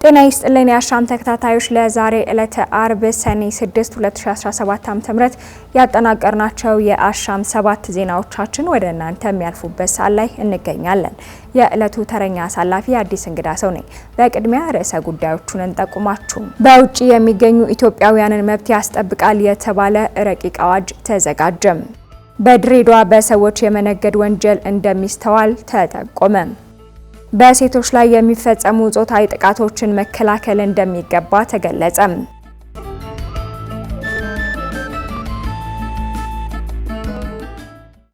ጤና ይስጥልኝ የአሻም ተከታታዮች ለዛሬ ዕለተ አርብ ሰኔ 6 2017 ዓ.ም ያጠናቀርናቸው የአሻም 7 ዜናዎቻችን ወደ እናንተ የሚያልፉበት ሰዓት ላይ እንገኛለን። የዕለቱ ተረኛ አሳላፊ አዲስ እንግዳ ሰው ነኝ። በቅድሚያ ርዕሰ ጉዳዮቹን እንጠቁማችሁ። በውጭ የሚገኙ ኢትዮጵያውያንን መብት ያስጠብቃል የተባለ ረቂቅ አዋጅ ተዘጋጀም። በድሬዳዋ በሰዎች የመነገድ ወንጀል እንደሚስተዋል ተጠቆመ። በሴቶች ላይ የሚፈጸሙ ጾታዊ ጥቃቶችን መከላከል እንደሚገባ ተገለጸ።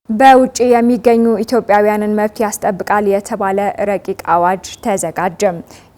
በውጭ የሚገኙ ኢትዮጵያውያንን መብት ያስጠብቃል የተባለ ረቂቅ አዋጅ ተዘጋጀ።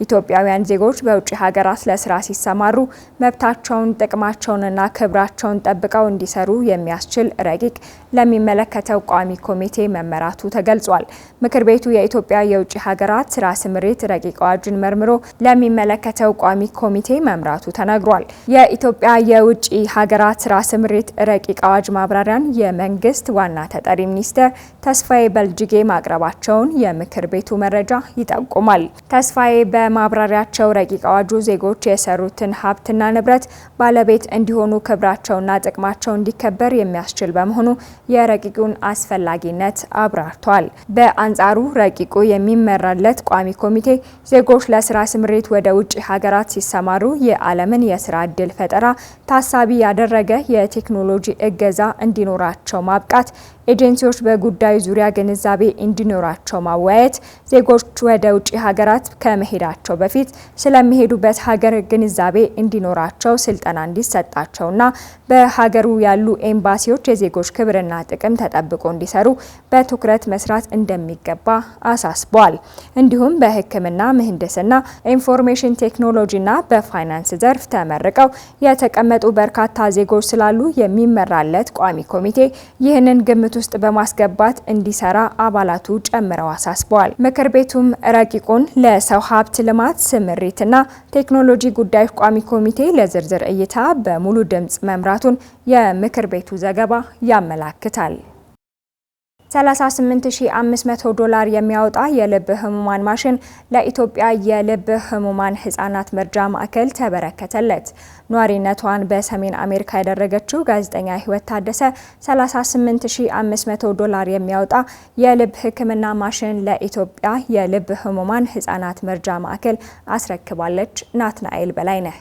ኢትዮጵያውያን ዜጎች በውጭ ሀገራት ለስራ ሲሰማሩ መብታቸውን፣ ጥቅማቸውንና ክብራቸውን ጠብቀው እንዲሰሩ የሚያስችል ረቂቅ ለሚመለከተው ቋሚ ኮሚቴ መመራቱ ተገልጿል። ምክር ቤቱ የኢትዮጵያ የውጭ ሀገራት ስራ ስምሪት ረቂቅ አዋጅን መርምሮ ለሚመለከተው ቋሚ ኮሚቴ መምራቱ ተነግሯል። የኢትዮጵያ የውጭ ሀገራት ስራ ስምሪት ረቂቅ አዋጅ ማብራሪያን የመንግስት ዋና ተጠሪ ሚኒስትር ተስፋዬ በልጅጌ ማቅረባቸውን የምክር ቤቱ መረጃ ይጠቁማል። ተስፋዬ በማብራሪያቸው ረቂቅ አዋጁ ዜጎች የሰሩትን ሀብትና ንብረት ባለቤት እንዲሆኑ ክብራቸውና ጥቅማቸው እንዲከበር የሚያስችል በመሆኑ የረቂቁን አስፈላጊነት አብራርተዋል። በአንጻሩ ረቂቁ የሚመራለት ቋሚ ኮሚቴ ዜጎች ለስራ ስምሪት ወደ ውጭ ሀገራት ሲሰማሩ የዓለምን የስራ ዕድል ፈጠራ ታሳቢ ያደረገ የቴክኖሎጂ እገዛ እንዲኖራቸው ማብቃት፣ ኤጀንሲዎች በጉዳዩ ዙሪያ ግንዛቤ እንዲኖራቸው ማወያየት፣ ዜጎች ወደ ውጭ ሀገራት ከመሄዳቸው በፊት ስለሚሄዱበት ሀገር ግንዛቤ እንዲኖራቸው ስልጠና እንዲሰጣቸውና በሀገሩ ያሉ ኤምባሲዎች የዜጎች ክብርና ጥቅም ተጠብቆ እንዲሰሩ በትኩረት መስራት እንደሚገባ አሳስበዋል። እንዲሁም በሕክምና፣ ምህንድስና፣ ኢንፎርሜሽን ቴክኖሎጂና በፋይናንስ ዘርፍ ተመርቀው የተቀመጡ በርካታ ዜጎች ስላሉ የሚመራለት ቋሚ ኮሚቴ ይህንን ግምት ውስጥ በማስገባት እንዲሰራ አባላቱ ጨምረው አሳስበዋል። ምክር ቤቱም ረቂቁን ለሰው ሀብት ልማት ስምሪትና ቴክኖሎጂ ጉዳዮች ቋሚ ኮሚቴ ለዝርዝር እይታ በሙሉ ድምጽ መምራቱን የምክር ቤቱ ዘገባ ያመላክታል። $38,500 የሚያወጣ የልብ ህሙማን ማሽን ለኢትዮጵያ የልብ ህሙማን ህጻናት መርጃ ማዕከል ተበረከተለት። ኗሪነቷን በሰሜን አሜሪካ ያደረገችው ጋዜጠኛ ህይወት ታደሰ $38,500 የሚያወጣ የልብ ህክምና ማሽን ለኢትዮጵያ የልብ ህሙማን ህጻናት መርጃ ማዕከል አስረክባለች። ናትናኤል በላይነህ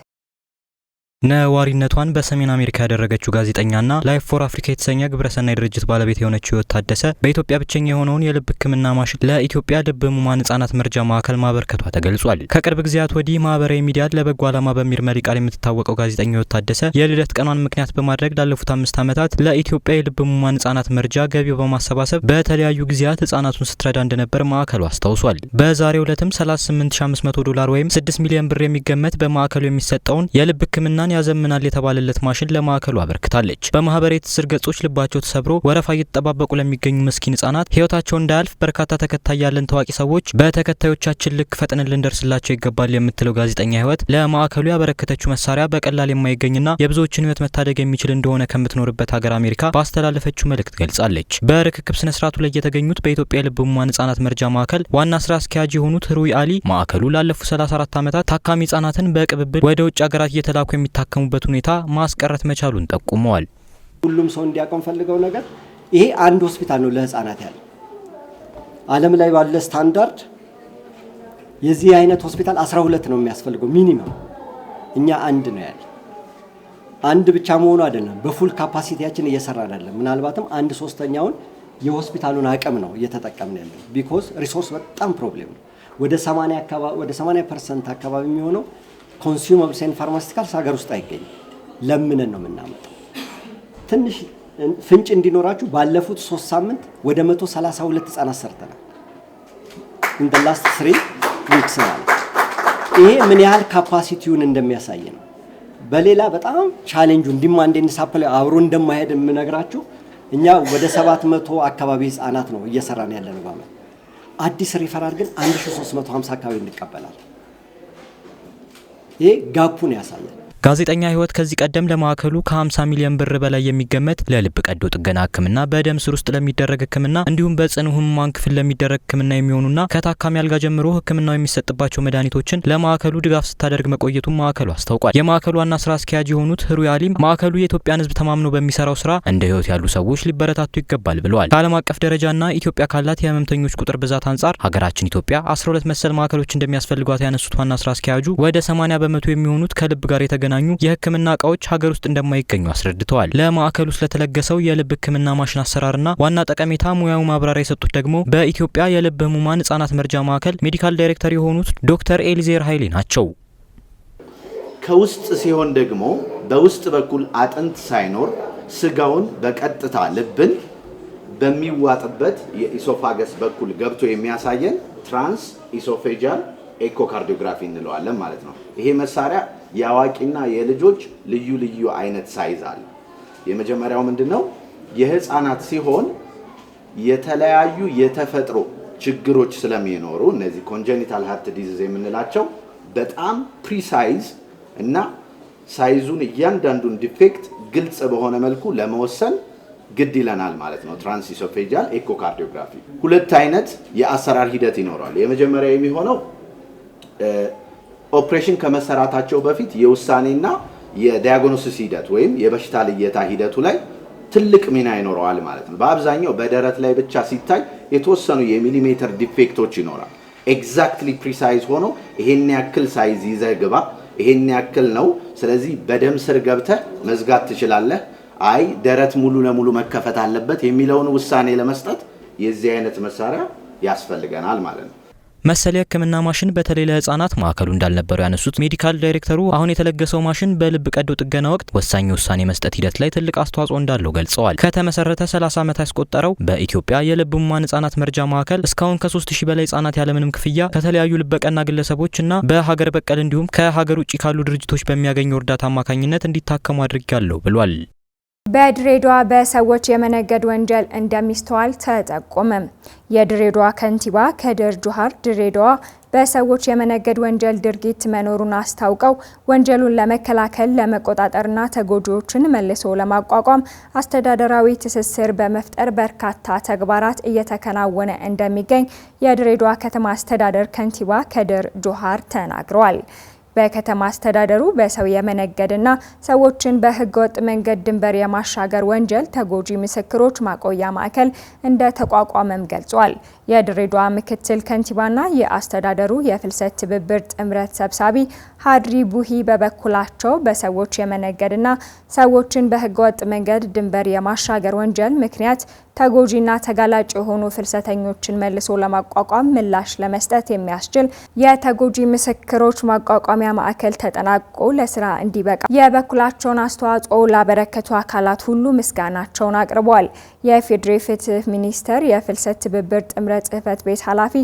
ነዋሪነቷን በሰሜን አሜሪካ ያደረገችው ጋዜጠኛና ላይፍ ፎር አፍሪካ የተሰኘ ግብረሰናይ ድርጅት ባለቤት የሆነችው ህይወት ታደሰ በኢትዮጵያ ብቸኛ የሆነውን የልብ ህክምና ማሽን ለኢትዮጵያ ልብ ህሙማን ህጻናት መርጃ ማዕከል ማበርከቷ ተገልጿል። ከቅርብ ጊዜያት ወዲህ ማህበራዊ ሚዲያን ለበጎ ዓላማ በሚል መሪ ቃል የምትታወቀው ጋዜጠኛ ህይወት ታደሰ የልደት ቀኗን ምክንያት በማድረግ ላለፉት 5 ዓመታት ለኢትዮጵያ የልብ ህሙማን ህጻናት መርጃ ገቢ በማሰባሰብ በተለያዩ ጊዜያት ህጻናቱን ስትረዳ እንደነበር ማዕከሉ አስታውሷል። በዛሬው ዕለትም $38,500 ወይም 6 ሚሊዮን ብር የሚገመት በማዕከሉ የሚሰጠውን የልብ ህክምና ያዘምናል የተባለለት ማሽን ለማዕከሉ አበርክታለች። በማህበራዊ ትስስር ገጾች ልባቸው ተሰብሮ ወረፋ እየተጠባበቁ ለሚገኙ ምስኪን ህጻናት ህይወታቸው እንዳያልፍ በርካታ ተከታይ ያለን ታዋቂ ሰዎች በተከታዮቻችን ልክ ፈጥነን ልንደርስላቸው ይገባል የምትለው ጋዜጠኛ ህይወት ለማዕከሉ ያበረከተችው መሳሪያ በቀላል የማይገኝና የብዙዎችን ህይወት መታደግ የሚችል እንደሆነ ከምትኖርበት ሀገር አሜሪካ ባስተላለፈችው መልእክት ገልጻለች። በርክክብ ስነ ስርዓቱ ላይ የተገኙት በኢትዮጵያ የልብ ህሙማን ህጻናት መርጃ ማዕከል ዋና ስራ አስኪያጅ የሆኑት ሩይ አሊ ማዕከሉ ላለፉት 34 ዓመታት ታካሚ ህጻናትን በቅብብል ወደ ውጭ ሀገራት እየተላኩ የሚታከሙበት ሁኔታ ማስቀረት መቻሉን ጠቁመዋል። ሁሉም ሰው እንዲያውቀው ፈልገው ነገር ይሄ አንድ ሆስፒታል ነው ለህፃናት ያለ። ዓለም ላይ ባለ ስታንዳርድ የዚህ አይነት ሆስፒታል 12 ነው የሚያስፈልገው ሚኒመም። እኛ አንድ ነው ያለ። አንድ ብቻ መሆኑ አይደለም፣ በፉል ካፓሲቲያችን እየሰራን አይደለም። ምናልባትም 1/3ኛውን የሆስፒታሉን አቅም ነው እየተጠቀምን ያለው። ቢኮዝ ሪሶርስ በጣም ፕሮብሌም ነው። ወደ 80% አካባቢ የሚሆነው ኮንሱመብልስ ኤንድ ፋርማሲቲካልስ ሀገር ውስጥ አይገኝም። ለምነን ነው የምናመጣው። ትንሽ ፍንጭ እንዲኖራችሁ ባለፉት 3 ሳምንት ወደ 132 ህጻናት ሰርተናል። in the last 3 weeks ማለት ይሄ ምን ያህል ካፓሲቲውን እንደሚያሳይ ነው። በሌላ በጣም ቻሌንጁን ዲማንድ ኤንድ ሳፕላይ አብሮ እንደማይሄድ የምነግራችሁ እኛ ወደ 700 አካባቢ ህጻናት ነው እየሰራን ያለነው ማለት። አዲስ ሪፈራል ግን 1350 አካባቢ እንቀበላለን። ይሄ ጋፑን ያሳያል። ጋዜጠኛ ህይወት ከዚህ ቀደም ለማዕከሉ ከ50 ሚሊዮን ብር በላይ የሚገመት ለልብ ቀዶ ጥገና ህክምና፣ በደም ስር ውስጥ ለሚደረግ ህክምና እንዲሁም በጽኑ ህሙማን ክፍል ለሚደረግ ህክምና የሚሆኑና ከታካሚ አልጋ ጀምሮ ህክምናው የሚሰጥባቸው መድኃኒቶችን ለማዕከሉ ድጋፍ ስታደርግ መቆየቱን ማዕከሉ አስታውቋል። የማዕከሉ ዋና ስራ አስኪያጅ የሆኑት ህሩይ አሊም ማዕከሉ የኢትዮጵያን ህዝብ ተማምኖ በሚሰራው ስራ እንደ ህይወት ያሉ ሰዎች ሊበረታቱ ይገባል ብለዋል። ከዓለም አቀፍ ደረጃና ኢትዮጵያ ካላት የህመምተኞች ቁጥር ብዛት አንጻር ሀገራችን ኢትዮጵያ 12 መሰል ማዕከሎች እንደሚያስፈልጓት ያነሱት ዋና ስራ አስኪያጁ ወደ 80 በመቶ የሚሆኑት ከልብ ጋር የህክምና እቃዎች ሀገር ውስጥ እንደማይገኙ አስረድተዋል። ለማዕከሉ ስለተለገሰው የልብ ህክምና ማሽን አሰራርና ዋና ጠቀሜታ ሙያው ማብራሪያ የሰጡት ደግሞ በኢትዮጵያ የልብ ህሙማን ህጻናት መርጃ ማዕከል ሜዲካል ዳይሬክተር የሆኑት ዶክተር ኤሊዜር ኃይሌ ናቸው። ከውስጥ ሲሆን ደግሞ በውስጥ በኩል አጥንት ሳይኖር ስጋውን በቀጥታ ልብን በሚዋጥበት የኢሶፋገስ በኩል ገብቶ የሚያሳየን ትራንስ ኢሶፌጃል ኤኮካርዲዮግራፊ እንለዋለን ማለት ነው። ይሄ መሳሪያ የአዋቂና የልጆች ልዩ አይነት ሳይዝ አለ። የመጀመሪያው ምንድነው? የህፃናት ሲሆን የተለያዩ የተፈጥሮ ችግሮች ስለሚኖሩ እነዚህ ኮንጀኒታል ሃርት ዲዚዝ የምንላቸው በጣም ፕሪሳይዝ እና ሳይዙን እያንዳንዱን ዲፌክት ግልጽ በሆነ መልኩ ለመወሰን ግድ ይለናል ማለት ነው። ትራንስኢሶፌጃል ኤኮካርዲዮግራፊ ሁለት አይነት የአሰራር ሂደት ይኖራል። የመጀመሪያው የሚሆነው ኦፕሬሽን ከመሰራታቸው በፊት የውሳኔና የዲያግኖሲስ ሂደት ወይም የበሽታ ልየታ ሂደቱ ላይ ትልቅ ሚና ይኖረዋል ማለት ነው። በአብዛኛው በደረት ላይ ብቻ ሲታይ የተወሰኑ የሚሊሜትር ዲፌክቶች ይኖራል። ኤግዛክትሊ ፕሪሳይዝ ሆኖ ይሄን ያክል ሳይዝ ይዘህ ግባ፣ ይሄን ያክል ነው፣ ስለዚህ በደም ስር ገብተህ መዝጋት ትችላለህ፣ አይ ደረት ሙሉ ለሙሉ መከፈት አለበት የሚለውን ውሳኔ ለመስጠት የዚህ አይነት መሳሪያ ያስፈልገናል ማለት ነው። መሰለ የህክምና ማሽን በተለይ ለህፃናት ማዕከሉ እንዳልነበሩ ያነሱት ሜዲካል ዳይሬክተሩ አሁን የተለገሰው ማሽን በልብ ቀዶ ጥገና ወቅት ወሳኝ ውሳኔ መስጠት ሂደት ላይ ትልቅ አስተዋጽኦ እንዳለው ገልጸዋል። ከተመሰረተ 30 ዓመት ያስቆጠረው በኢትዮጵያ የልብ ህሙማን ህጻናት መርጃ ማዕከል እስካሁን ከ3000 በላይ ህጻናት ያለምንም ክፍያ ከተለያዩ ልበቀና ግለሰቦችና በሀገር በቀል እንዲሁም ከሀገር ውጪ ካሉ ድርጅቶች በሚያገኙ እርዳታ አማካኝነት እንዲታከሙ አድርጋለሁ ብሏል። በድሬዳዋ በሰዎች የመነገድ ወንጀል እንደሚስተዋል ተጠቆመ። የድሬዳዋ ከንቲባ ከድር ጁሃር ድሬዳዋ በሰዎች የመነገድ ወንጀል ድርጊት መኖሩን አስታውቀው ወንጀሉን ለመከላከል ለመቆጣጠርና ተጎጂዎችን መልሶ ለማቋቋም አስተዳደራዊ ትስስር በመፍጠር በርካታ ተግባራት እየተከናወነ እንደሚገኝ የድሬዳዋ ከተማ አስተዳደር ከንቲባ ከድር ጁሃር ተናግረዋል። በከተማ አስተዳደሩ በሰው የመነገድና ሰዎችን በህገወጥ መንገድ ድንበር የማሻገር ወንጀል ተጎጂ ምስክሮች ማቆያ ማዕከል እንደ ተቋቋመም ገልጿል። የድሬዳዋ ምክትል ከንቲባና የአስተዳደሩ የፍልሰት ትብብር ጥምረት ሰብሳቢ ሀድሪ ቡሂ በበኩላቸው በሰዎች የመነገድና ሰዎችን በህገወጥ መንገድ ድንበር የማሻገር ወንጀል ምክንያት ተጎጂና ተጋላጭ የሆኑ ፍልሰተኞችን መልሶ ለማቋቋም ምላሽ ለመስጠት የሚያስችል የተጎጂ ምስክሮች ማቋቋሚያ ማዕከል ተጠናቆ ለስራ እንዲበቃ የበኩላቸውን አስተዋጽኦ ላበረከቱ አካላት ሁሉ ምስጋናቸውን አቅርበዋል። የፌዴራል ፍትህ ሚኒስቴር የፍልሰት ትብብር ጥምረት ጽህፈት ቤት ኃላፊ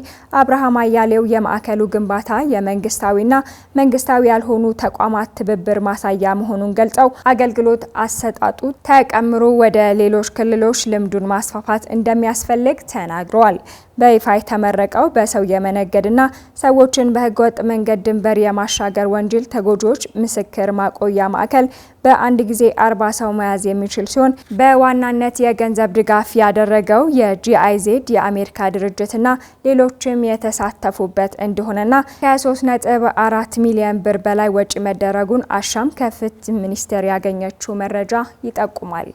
አብርሃም አያሌው የማዕከሉ ግንባታ የመንግስታዊና መንግስታዊ ያልሆኑ ተቋማት ትብብር ማሳያ መሆኑን ገልጸው አገልግሎት አሰጣጡ ተቀምሮ ወደ ሌሎች ክልሎች ልምዱን ማስፋፋት እንደሚያስፈልግ ተናግረዋል። በይፋ የተመረቀው በሰው የመነገድና ሰዎችን በህገወጥ መንገድ ድንበር የማሻገር ወንጀል ተጎጂዎች ምስክር ማቆያ ማዕከል በአንድ ጊዜ 40 ሰው መያዝ የሚችል ሲሆን በዋናነት የገንዘብ ድጋፍ ያደረገው የጂአይዜድ የአሜሪካ ድርጅትና ሌሎችም የተሳተፉበት እንደሆነና ከ3.4 ሚሊዮን ብር በላይ ወጪ መደረጉን አሻም ከፍትህ ሚኒስቴር ያገኘችው መረጃ ይጠቁማል።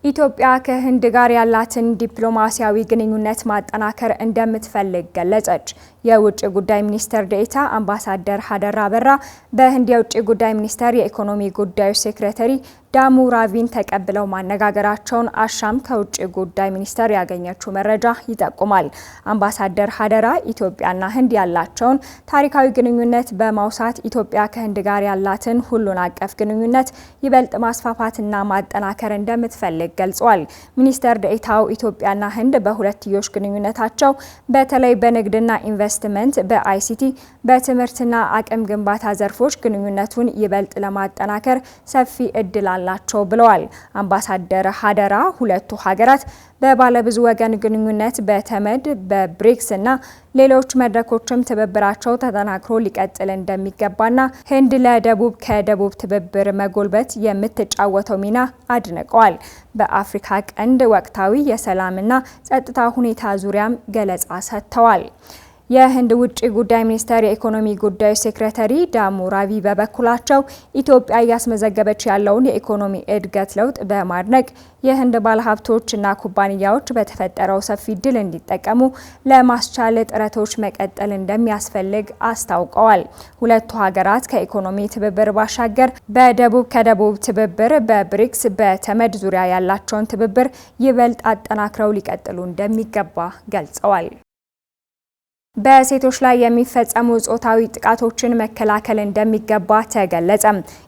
ኢትዮጵያ ከህንድ ጋር ያላትን ዲፕሎማሲያዊ ግንኙነት ማጠናከር እንደምትፈልግ ገለጸች። የውጭ ጉዳይ ሚኒስትር ዴኤታ አምባሳደር ሀደራ አበራ በህንድ የውጭ ጉዳይ ሚኒስቴር የኢኮኖሚ ጉዳዮች ሴክሬታሪ ዳሙ ራቪን ተቀብለው ማነጋገራቸውን አሻም ከውጭ ጉዳይ ሚኒስቴር ያገኘችው መረጃ ይጠቁማል። አምባሳደር ሀደራ ኢትዮጵያና ህንድ ያላቸውን ታሪካዊ ግንኙነት በማውሳት ኢትዮጵያ ከህንድ ጋር ያላትን ሁሉን አቀፍ ግንኙነት ይበልጥ ማስፋፋትና ማጠናከር እንደምትፈልግ ገልጿል። ሚኒስትር ዴኤታው ኢትዮጵያና ህንድ በሁለትዮሽ ግንኙነታቸው በተለይ በንግድና ኢንቨስትመንት፣ በአይሲቲ፣ በትምህርትና አቅም ግንባታ ዘርፎች ግንኙነቱን ይበልጥ ለማጠናከር ሰፊ እድል አላቸው አላቸው ብለዋል። አምባሳደር ሀደራ ሁለቱ ሀገራት በባለብዙ ወገን ግንኙነት በተመድ በብሪክስ እና ሌሎች መድረኮችም ትብብራቸው ተጠናክሮ ሊቀጥል እንደሚገባና ህንድ ለደቡብ ከደቡብ ትብብር መጎልበት የምትጫወተው ሚና አድንቀዋል። በአፍሪካ ቀንድ ወቅታዊ የሰላምና ጸጥታ ሁኔታ ዙሪያም ገለጻ ሰጥተዋል። የህንድ ውጭ ጉዳይ ሚኒስቴር የኢኮኖሚ ጉዳዮች ሴክሬታሪ ዳሙ ራቪ በበኩላቸው ኢትዮጵያ እያስመዘገበች ያለውን የኢኮኖሚ እድገት ለውጥ በማድነቅ የህንድ ባለሀብቶችና ኩባንያዎች በተፈጠረው ሰፊ እድል እንዲጠቀሙ ለማስቻል ጥረቶች መቀጠል እንደሚያስፈልግ አስታውቀዋል። ሁለቱ ሀገራት ከኢኮኖሚ ትብብር ባሻገር በደቡብ ከደቡብ ትብብር፣ በብሪክስ፣ በተመድ ዙሪያ ያላቸውን ትብብር ይበልጥ አጠናክረው ሊቀጥሉ እንደሚገባ ገልጸዋል። በሴቶች ላይ የሚፈጸሙ ጾታዊ ጥቃቶችን መከላከል እንደሚገባ ተገለጸ።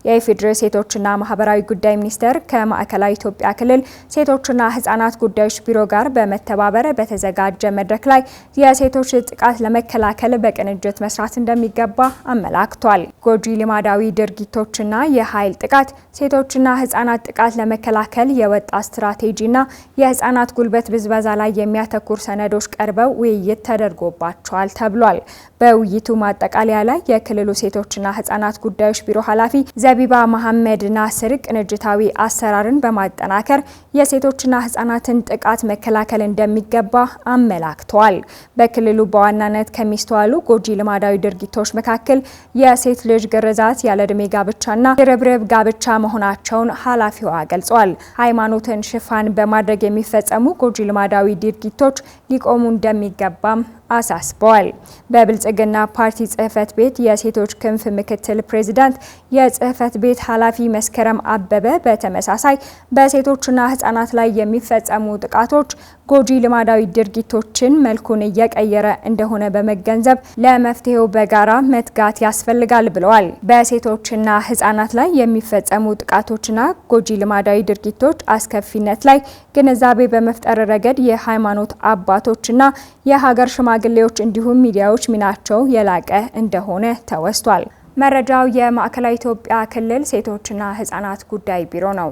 የኢፌዴሪ ሴቶችና ማህበራዊ ጉዳይ ሚኒስቴር ከማዕከላዊ ኢትዮጵያ ክልል ሴቶችና ህጻናት ጉዳዮች ቢሮ ጋር በመተባበር በተዘጋጀ መድረክ ላይ የሴቶች ጥቃት ለመከላከል በቅንጅት መስራት እንደሚገባ አመላክቷል። ጎጂ ልማዳዊ ድርጊቶችና የኃይል ጥቃት፣ ሴቶችና ህጻናት ጥቃት ለመከላከል የወጣ ስትራቴጂና የህጻናት ጉልበት ብዝበዛ ላይ የሚያተኩር ሰነዶች ቀርበው ውይይት ተደርጎባቸዋል ተብሏል። በውይይቱ ማጠቃለያ ላይ የክልሉ ሴቶችና ህጻናት ጉዳዮች ቢሮ ኃላፊ ዘቢባ መሐመድ ናስር ቅንጅታዊ አሰራርን በማጠናከር የሴቶችና ህጻናትን ጥቃት መከላከል እንደሚገባ አመላክተዋል። በክልሉ በዋናነት ከሚስተዋሉ ጎጂ ልማዳዊ ድርጊቶች መካከል የሴት ልጅ ግርዛት፣ ያለዕድሜ ጋብቻና ድርብርብ ጋብቻ መሆናቸውን ኃላፊዋ ገልጸዋል። ሃይማኖትን ሽፋን በማድረግ የሚፈጸሙ ጎጂ ልማዳዊ ድርጊቶች ሊቆሙ እንደሚገባም አሳስበዋል። በብልጽግና ፓርቲ ጽህፈት ቤት የሴቶች ክንፍ ምክትል ፕሬዚዳንት የጽህፈት ቤት ኃላፊ መስከረም አበበ በተመሳሳይ በሴቶችና ህጻናት ላይ የሚፈጸሙ ጥቃቶች ጎጂ ልማዳዊ ድርጊቶችን መልኩን እየቀየረ እንደሆነ በመገንዘብ ለመፍትሄው በጋራ መትጋት ያስፈልጋል ብለዋል። በሴቶችና ህጻናት ላይ የሚፈጸሙ ጥቃቶችና ጎጂ ልማዳዊ ድርጊቶች አስከፊነት ላይ ግንዛቤ በመፍጠር ረገድ የሃይማኖት አባቶችና የሀገር ሽማግሌዎች እንዲሁም ሚዲያዎች ሚናቸው የላቀ እንደሆነ ተወስቷል። መረጃው የማዕከላዊ ኢትዮጵያ ክልል ሴቶችና ህጻናት ጉዳይ ቢሮ ነው።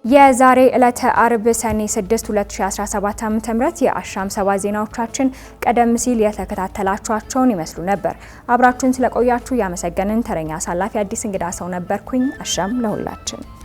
የዛሬ ዕለተ አርብ ሰኔ 6 2017 ዓ.ም የአሻም 7 ዜናዎቻችን ቀደም ሲል የተከታተላችኋቸውን ይመስሉ ነበር። አብራችሁን ስለቆያችሁ ያመሰገንን። ተረኛ አሳላፊ አዲስ እንግዳ ሰው ነበርኩኝ። አሻም ለሁላችን።